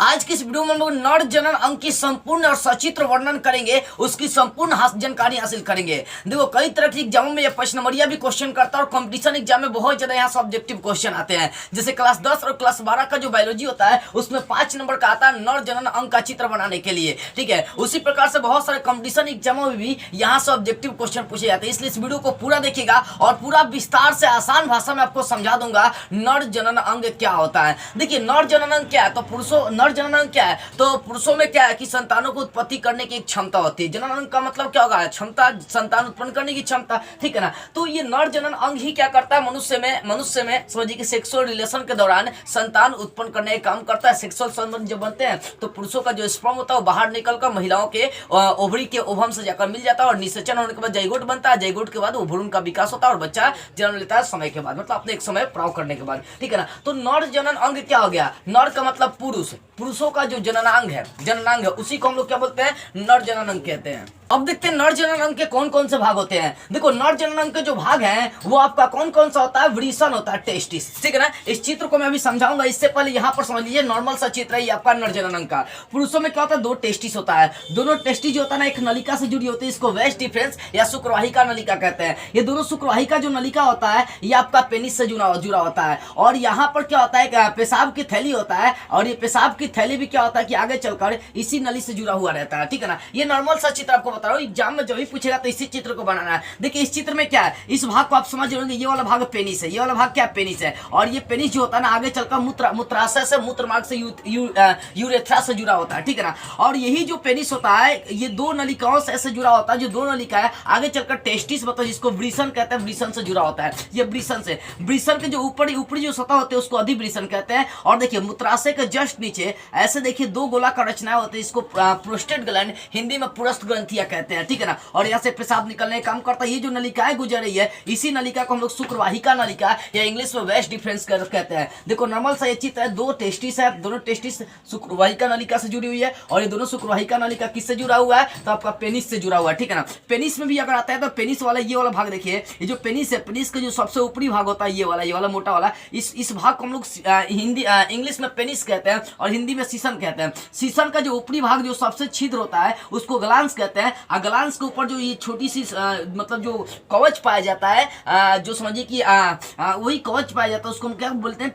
आज की इस वीडियो में हम लोग नर जनन अंग की संपूर्ण और सचित्र वर्णन करेंगे, उसकी संपूर्ण जानकारी हासिल करेंगे। देखो कई तरह के एग्जामों में ये प्रश्न नंबरिया भी क्वेश्चन करता है और कंपटीशन एग्जाम में बहुत ज्यादा यहाँ सब्जेक्टिव क्वेश्चन आते हैं। जैसे क्लास 10 और क्लास 12 का जो बायोलॉजी होता है उसमें 5 नंबर का आता है नर जनन अंग का चित्र बनाने के लिए। ठीक है, उसी प्रकार से बहुत सारे कंपटीशन एग्जामों में भी यहाँ से ऑब्जेक्टिव क्वेश्चन पूछे जाते हैं। इसलिए इस वीडियो को पूरा देखिएगा और पूरा विस्तार से आसान भाषा में आपको समझा दूंगा नर जनन अंग क्या होता है। देखिए नर जनन अंग क्या है, तो पुरुषों नर जनन अंग क्या है, तो पुरुषों में क्या है कि संतानों को उत्पत्ति करने की एक क्षमता होती है। जनन अंग का मतलब क्या होगा, क्षमता, संतान उत्पन्न करने की क्षमता। ठीक है ना, तो ये नर जनन अंग ही क्या करता है, मनुष्य में समझिए कि सेक्सुअल रिलेशन के दौरान संतान उत्पन्न करने का काम करता है। सेक्सुअल संबंध जब बनते हैं तो पुरुषों का जो स्पर्म होता है वो बाहर निकलकर महिलाओं के ओवरी के ओवम से जाकर मिल जाता है और निषेचन होने के बाद जाइगोट बनता है। जाइगोट के बाद वो भ्रूण का विकास होता है और बच्चा जन्म लेता है समय के बाद, मतलब अपने एक समय प्राव करने के बाद। ठीक है ना, तो नर जनन अंग क्या हो गया, नर का मतलब पुरुष, पुरुषों का जो जननांग है उसी को हम लोग क्या बोलते हैं, नर जनन अंग कहते हैं। अब देखते हैं नर जनन अंग के कौन कौन से भाग होते हैं। देखो नर जनन अंग के जो भाग हैं वो आपका कौन कौन सा होता है, वृषण होता है, टेस्टिस। ठीक है ना, इस चित्र को मैं अभी समझाऊंगा, इससे पहले यहाँ पर समझ लीजिए नॉर्मल सा चित्र है ये आपका नर जनन अंग का। पुरुषों में क्या होता है, दो टेस्टिस होता है। दोनों टेस्टिस जो होता है ना एक नलिका से जुड़ी होती है, इसको वेस्ट डिफरेंस या शुक्रवाहिका नलिका कहते हैं। ये दोनों शुक्रवाहिका जो नलिका होता है ये आपका पेनिस से जुड़ा होता है। और यहाँ पर क्या होता है, पेशाब की थैली होता है और ये पेशाब की थैली भी क्या होता है कि आगे चलकर इसी नली से जुड़ा हुआ रहता है। ठीक है ना, ये नॉर्मल सा चित्र आपको बता रहा हूँ, एग्जाम में जब भी पूछेगा तो इसी चित्र को बनाना है। देखिए इस चित्र में क्या है, इस भाग को आप समझ रहे होंगे, ये वाला भाग पेनिस है, ये वाला भाग क्या पेनिस है। और ये पेनिस जो होता है ना आगे चलकर मूत्राशय से मूत्र मार्ग से यूरेथ्रा से जुड़ा होता है। ठीक है ना, और यही जो पेनिस होता है ये दो नलिकाओं से ऐसे जुड़ा होता है, जो दो नलिका है आगे चलकर टेस्टिस मतलब जिसको वृषण कहते हैं, वृषण से जुड़ा होता है। ये वृषण से, वृषण के जो ऊपरी जो सतह होते हैं उसको अधिवृषण कहते हैं। और देखिए मूत्राशय के जस्ट नीचे ऐसे देखिए दो गोलाकार रचनाएं होती है, इसको प्रोस्टेट ग्लैंड, हिंदी में पुरस्थ ग्रंथियां कहते हैं। ठीक है ना, और यहाँ से पेशाब निकलने का काम करता है। ये जो नलिकाएं गुजर रही है इसी नलिका को हम लोग शुक्रवाहिका नलिका या इंग्लिश में वेस्ट डिफरेंस कहते हैं। देखो नॉर्मल सा ये चित्र है, दो टेस्टिस है, दोनों टेस्टिस शुक्रवाहिका नलिका से जुड़ी हुई है और ये दोनों शुक्रवाहिका नलिका किससे जुड़ा हुआ है, तो आपका पेनिस से जुड़ा हुआ है। ठीक है ना, पेनिस में भी अगर आता है तो पेनिस वाला ये वाला भाग देखिए, ये जो पेनिस है, पेनिस का जो सबसे ऊपरी भाग होता है ये वाला मोटा वाला, इस भाग को हम लोग हिंदी इंग्लिश में पेनिस कहते हैं और हिंदी में सीसन कहते हैं। सीसन का जो ऊपरी भाग जो सबसे छिद्र होता है उसको ग्लांस कहते हैं। और ग्लांस के ऊपर जो ये छोटी सी मतलब जो कवच पाया जाता है, जो समझिए कि वही कवच पाया जाता है, उसको हम क्या बोलते हैं,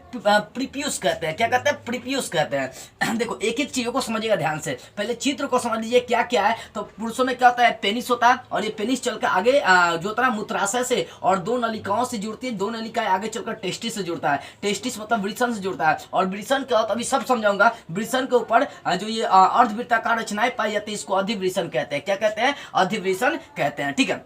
प्रीपियस कहते हैं। क्या कहते हैं, प्रीपियस कहते हैं। देखो एक एक चीजों को समझिएगा ध्यान से, पहले चित्र को समझ लीजिए क्या क्या है। तो पुरुषों में क्या होता है, पेनिस होता है और ये पेनिस चलकर आगे जो होता है मूत्राशय से और दो नलिकाओं से जुड़ती है, दो नलिकाएं आगे चलकर टेस्टिस से जुड़ता है। टेस्टिस मतलब वृषण से जुड़ता है और वृषण क्या होता है अभी सब समझाऊंगा। वृषण के ऊपर जो ये अर्धवृत्ताकार रचनाएं पाई जाती है इसको अधिवृषण कहते हैं। क्या कहते हैं, अधिवृषण कहते हैं। ठीक है,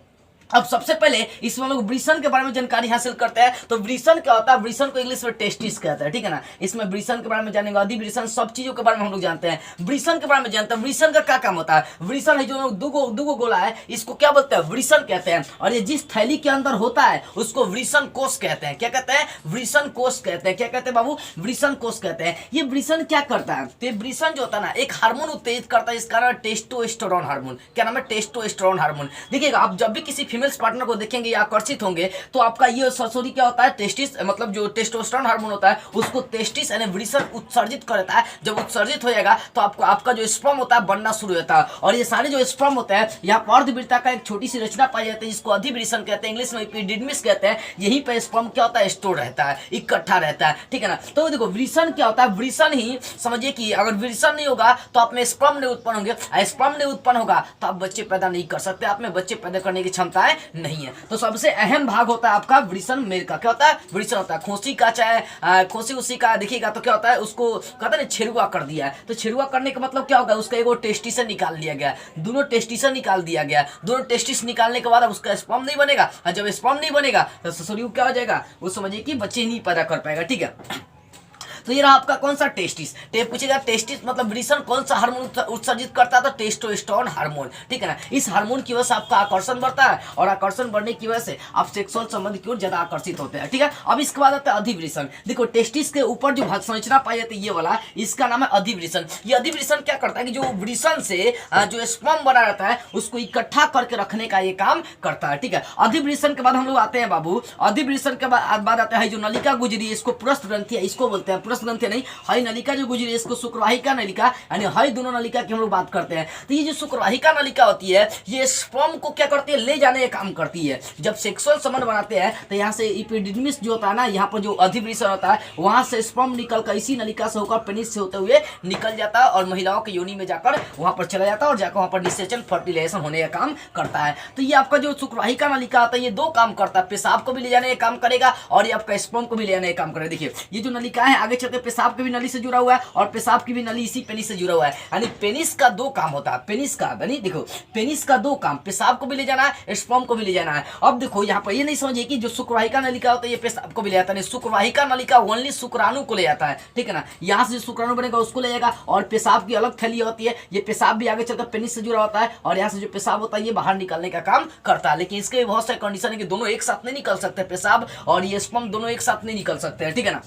अब सबसे पहले इसमें लोग वृषण के बारे में जानकारी हासिल करते हैं। तो वृषण क्या होता है, वृषण को इंग्लिश में टेस्टिस कहते हैं। ठीक है ना, इसमें वृषण के बारे में जानेंगे, अधिवृषण सब चीजों के बारे में हम लोग जानते हैं। वृषण के बारे में जानते हैं, वृषण का क्या काम होता है। वृषण है जो दुगो गोला है, इसको क्या बोलते हैं, वृषण कहते हैं। और ये जिस थैली के अंदर होता है उसको वृषण कोष कहते हैं। क्या कहते हैं, वृषण कोष कहते हैं। क्या कहते हैं बाबू, वृषण कोष कहते हैं। ये वृषण क्या करता है, तो ये वृषण जो होता है ना एक हार्मोन उत्तेजित करता है, इसका नाम टेस्टोस्टेरोन हार्मोन। क्या नाम है, टेस्टोस्टेरोन हार्मोन। देखिएगा आप जब भी किसी फीमेल पार्टनर को देखेंगे या आकर्षित होंगे तो आपका ये सॉरी क्या होता है, टेस्टिस मतलब जो टेस्टोस्टेरोन हार्मोन होता है उसको टेस्टिस यानी वृषण उत्सर्जित करता है। जब उत्सर्जित हो जाएगा तो आपका जो स्पर्म होता है बनना शुरू होता है और ये सारे जो स्पर्म होते हैं यहाँ पर अर्धवृत्ता का एक छोटी सी रचना पाई जाती है जिसको अधिवृषण कहते हैं, इंग्लिश में एपिडिडमिस कहते हैं। यहीं पे स्पर्म क्या होता है, स्टोर रहता है, इकट्ठा रहता है। ठीक है ना, तो देखो वृषण क्या होता है, वृषण ही समझिए कि अगर वृषण नहीं होगा तो आप में स्पर्म नहीं उत्पन्न होंगे, स्पर्म नहीं उत्पन्न होगा तो आप बच्चे पैदा नहीं कर सकते, आप में बच्चे पैदा करने की क्षमताएं नहीं है। तो सबसे अहम भाग होता है आपका वृषण मेर का। क्या होता है, वृषण होता है खोसी का, चाहे खोसी उसी का देखिएगा तो क्या होता है, उसको कहते हैं छेरुआ कर दिया है। तो छेरुआ करने का मतलब क्या होगा, उसका एगो टेस्टिस निकाल दिया गया, दोनों टेस्टिस निकाल दिया गया। दोनों टेस्टिस निकालने के बाद अब उसका स्पर्म नहीं बनेगा और जब स्पर्म नहीं बनेगा तो ससुरी क्या हो जाएगा, वो समझिए कि बच्चे नहीं पैदा कर पाएगा। ठीक है, तो ये रहा आपका कौन सा टेस्टिस। पूछेगा टेस्टिस मतलब वृषण कौन सा हार्मोन उत्सर्जित करता है, तो टेस्टोस्टेरोन हार्मोन। ठीक है ना, इस हार्मोन की वजह से आपका आकर्षण बढ़ता है और आकर्षण बढ़ने की वजह से आप सेक्सुअल संबंध की ओर ज्यादा आकर्षित होते हैं। ठीक है, अब इसके बाद आता है अधिवृषण। देखो टेस्टिस के ऊपर जो संरचना पाई जाती है ये वाला, इसका नाम है अधिवृषण। ये अधिवृषण क्या करता है कि जो वृषण से जो स्पर्म बना रहता है उसको इकट्ठा करके रखने का ये काम करता है। ठीक है, अधिवृषण के बाद हम लोग आते हैं बाबू, अधिवृषण के बाद आता है जो नलिका गुजरी है इसको पुरस्थ ग्रंथि है, इसको बोलते हैं पुरस्थ ग्रंथि नहीं, हई नलिका जो गुजरी इसको शुक्रवाहिका नलिका यानी हई दोनों नलिका की हम लोग बात करते हैं। तो ये जो शुक्रवाहिका नलिका होती है ये स्पर्म को क्या करती है, ले जाने का काम करती है। जब सेक्सुअल संबंध बनाते हैं तो यहाँ से इपिडिडमिस जो होता है ना, यहाँ पर जो अधिवृषण होता है वहां से स्पर्म निकल कर इसी नलिका से होकर पेनिस से होते हुए निकल जाता है और महिलाओं की योनि में जाकर वहां पर चला जाता है और जाकर वहां पर निषेचन फर्टिलाइजेशन होने का काम करता है। तो ये आपका जो शुक्रवाहिका नलिका होता है ये दो काम करता है, पेशाब को भी ले जाने का काम करेगा और ये आपका स्पर्म को भी ले जाने का काम करेगा। देखिए ये जो नलिका है आगे चलते पेशाब की भी नली से जुड़ा हुआ है और पेशाब की भी नली इसी पेनिस से जुड़ा हुआ है। यानी पेनिस का दो काम होता है, पेनिस का यानी देखो पेनिस का दो काम, पेशाब को भी ले जाना है, स्पर्म को भी ले जाना है। अब देखो यहाँ पर ये नहीं समझिए कि जो शुक्रवाहिका नलिका होता है ये पेशाब को भी ले जाता है, शुक्रवाहिका नलिका ओनली शुक्राणु को ले जाता है, ठीक है ना। यहाँ से जो शुक्राणु बनेगा उसको ले जाएगा और पेशाब की अलग थैली होती है, ये पेशाब भी आगे चलकर पेनिस से जुड़ा होता है और यहाँ से जो पेशाब होता है ये बाहर निकलने का काम करता है। लेकिन इसके बहुत सारे कंडीशन है कि दोनों एक साथ नहीं निकल सकते, पेशाब और ये स्पर्म दोनों एक साथ नहीं निकल सकते हैं, ठीक है ना।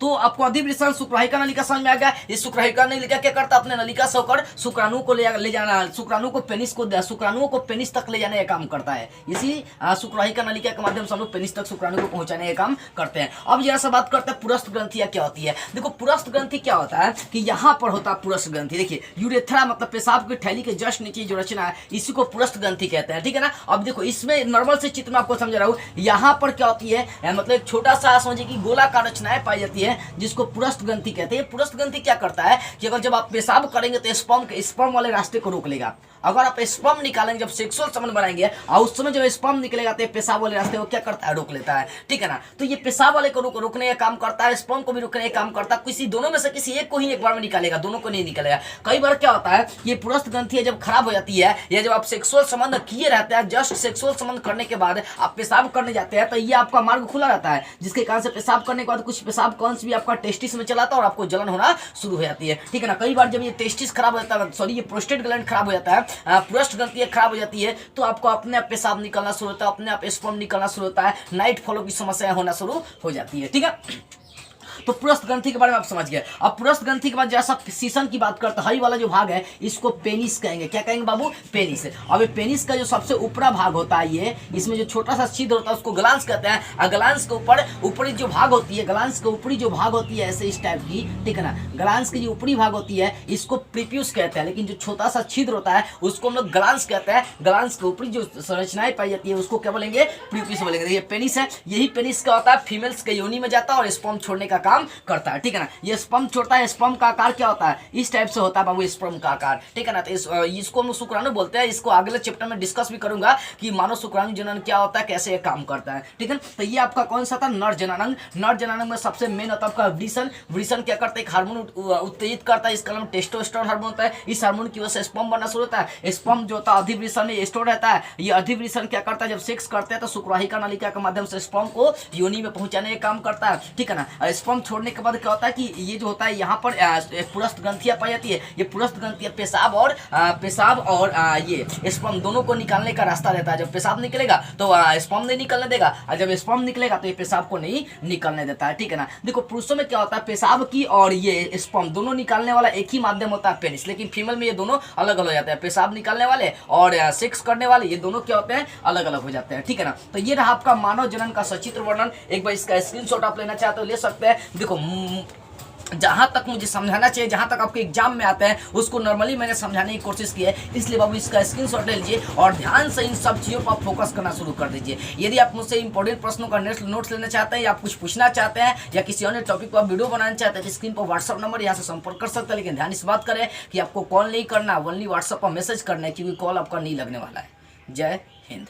तो आपको अधिवृषण शुक्रवाहिका नलिका समझ में आ गया। इस शुक्रवाहिका नलिका क्या करता है, अपने नलिका से होकर शुक्राणु को ले जाना, शुक्राणु को पेनिस तक ले जाने का काम करता है। इसी शुक्रवाहिका नलिका के माध्यम से हम लोग पेनिस तक शुक्राणु को पहुंचाने का काम करते हैं। अब जरा सा बात करते हैं पुरस्थ ग्रंथियां क्या होती है। देखो पुरस्थ ग्रंथि क्या होता है कि यहाँ पर होता है पुरस्थ ग्रंथि। देखिए यूरेथ्रा मतलब पेशाब की थैली के जस्ट नीचे जो रचना है इसी को पुरस्थ ग्रंथि कहते हैं, ठीक है ना। अब देखो इसमें नॉर्मल से चित्र में आपको समझा रहा हूँ, यहाँ पर क्या होती है मतलब एक छोटा सा समझिए कि गोलाकार रचनाएं पाई जाती है जिसको पुरस्थ ग्रंथि कहते हैं। पुरस्थ ग्रंथि क्या करता है कि अगर जब आप पेशाब करेंगे तो स्पर्म वाले रास्ते को रोक लेगा। अगर आप स्पर्म निकालेंगे जब सेक्सुअल संबंध बनाएंगे और उस समय जब स्पर्म निकलेगा तो पेशाब वाले रास्ते को क्या करता है, रोक लेता है, ठीक है ना। तो ये पेशाब वाले को रोकने का काम करता है, स्पर्म को भी रोकने का काम करता है। किसी दोनों में से किसी एक को ही एक बार में निकालेगा, दोनों को नहीं निकलेगा। कई बार क्या होता है ये पुरस्थ ग्रंथि जब खराब हो जाती है या जब आप सेक्सुअल संबंध किए रहते हैं, जस्ट सेक्सुअल संबंध करने के बाद आप पेशाब करने जाते हैं तो ये आपका मार्ग खुला रहता है, जिसके कारण से पेशाब करने के बाद कुछ पेशाब कौन्स भी आपका टेस्टिस में चलाता है और आपको जलन होना शुरू हो जाती है, ठीक है ना। कई बार जब ये टेस्टिस खराब हो जाता है, सॉरी ये प्रोस्टेट ग्लैंड खराब हो जाता है, पुरस्थ ग्रंथि खराब हो जाती है तो आपको अपने आप पेशाब निकलना शुरू होता है, अपने आप स्पर्म निकलना शुरू होता है, नाइट फॉलो की समस्याएं होना शुरू हो जाती है, ठीक है। तो पुरस्थ ग्रंथि के बारे में आप समझ गए। अब पुरस्थ ग्रंथि के बाद जैसा सीसन की बात करते हैं, हई वाला जो भाग है इसको पेनिस कहेंगे। क्या कहेंगे बाबू, पेनिस। अब ये पेनिस का जो सबसे ऊपरा भाग होता है ये, इसमें जो छोटा सा छिद्र होता है उसको ग्लांस कहते हैं। और ग्लांस के ऊपर ऊपरी जो भाग होती है, ग्लांस के ऊपरी जो भाग होती है ऐसे इस टाइप की, ठीक है ना। ग्लांस की जो ऊपरी भाग होती है इसको प्रीप्यूस कहते हैं, लेकिन जो छोटा सा छिद्र होता है उसको हम लोग ग्लांस कहते हैं। ग्लांस के ऊपरी जो संरचनाएं पाई जाती है उसको क्या बोलेंगे, प्रीप्यूस बोलेंगे। ये पेनिस है, यही पेनिस क्या होता है, फीमेल्स के योनि में जाता है और स्पर्म छोड़ने का काम करता है, ठीक है ना। ये स्पर्म छोड़ता है, स्पर्म का आकार क्या होता है, इस टाइप से होता है बाबू स्पर्म का आकार, ठीक है ना। तो इसको हम शुक्राणु बोलते हैं। इसको अगले चैप्टर में डिस्कस भी करूंगा कि मानव शुक्राणु जनन क्या होता है, कैसे ये काम करता है, ठीक है। तो ये आपका कौन सा था, नर जननांग। नर जननांग में सबसे मेन होता है आपका वृषण। वृषण क्या करता है, एक हार्मोन उत्तेजित करता है, इसका नाम टेस्टोस्टेरोन हार्मोन होता है। इस हार्मोन की वजह से स्पर्म बनना शुरू होता है। स्पर्म जो होता है अधिवृषण में स्टोर रहता है। ये अधिवृषण क्या करता है, जब सेक्स करते हैं तो शुक्रवाहिका नलिका के माध्यम से स्पर्म को योनि में पहुंचाने का काम करता है, ठीक है ना। स्पर्म छोड़ने के बाद क्या होता है कि ये जो होता है यहाँ पर पुरस्थ ग्रंथियां पाई जाती है। ये पुरस्थ ग्रंथियां पेशाब और ये स्पर्म दोनों को निकालने का रास्ता रहता है। जब पेशाब निकलेगा तो स्पर्म नहीं निकलने देगा और जब स्पर्म निकलेगा तो ये पेशाब को नहीं निकलने देता है, ठीक है ना। देखो पुरुषों में क्या होता है, पेशाब की और ये स्पर्म दोनों निकालने वाला एक ही माध्यम होता है पेनिस, लेकिन फीमेल में ये दोनों अलग अलग हो जाते हैं। पेशाब निकालने वाले और सेक्स करने वाले ये दोनों क्या होते हैं, अलग अलग हो जाते हैं, ठीक है ना। तो ये रहा आपका मानव जनन का सचित्र वर्णन। एक बार इसका स्क्रीनशॉट आप लेना चाहते हो ले सकते हैं। देखो जहां तक मुझे समझाना चाहिए, जहां तक आपके एग्जाम में आते हैं उसको नॉर्मली मैंने समझाने की कोशिश की है, इसलिए बाबू इसका स्क्रीनशॉट ले लीजिए और ध्यान से इन सब चीज़ों पर फोकस करना शुरू कर दीजिए। यदि आप मुझसे इंपॉर्टेंट प्रश्नों का नोट्स लेना चाहते हैं या आप कुछ पूछना चाहते हैं या किसी अन्य टॉपिक पर वीडियो बनाना चाहते हैं तो स्क्रीन पर व्हाट्सअप नंबर यहाँ से संपर्क कर सकते हैं। लेकिन ध्यान इस बात करें कि आपको कॉल नहीं करना, ओनली व्हाट्सअप पर मैसेज करना है, क्योंकि कॉल आपका नहीं लगने वाला है। जय हिंद।